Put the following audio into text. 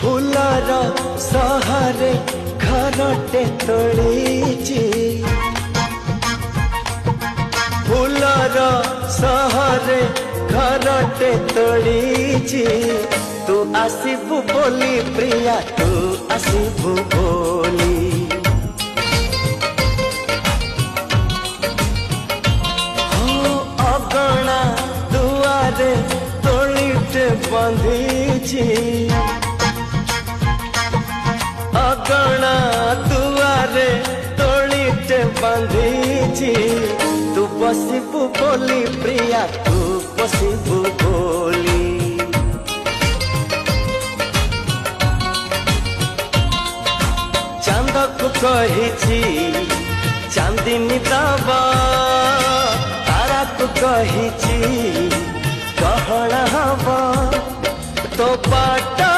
Fuller सहरे घरटे तोड़ीची Fuller सहरे घरटे तोड़ीची तू आसीबु बोली प्रिया तू आसीबु बोली हो अगणा दुआरे तोड़ीटे बंधीची अगणा दुआरे तोड़ीटे बंधीची तू बसिबु बोली प्रिया तू बसिबु बोली चांद को कही चांदनी दबा तारा को कही गहना हवा तो पाटा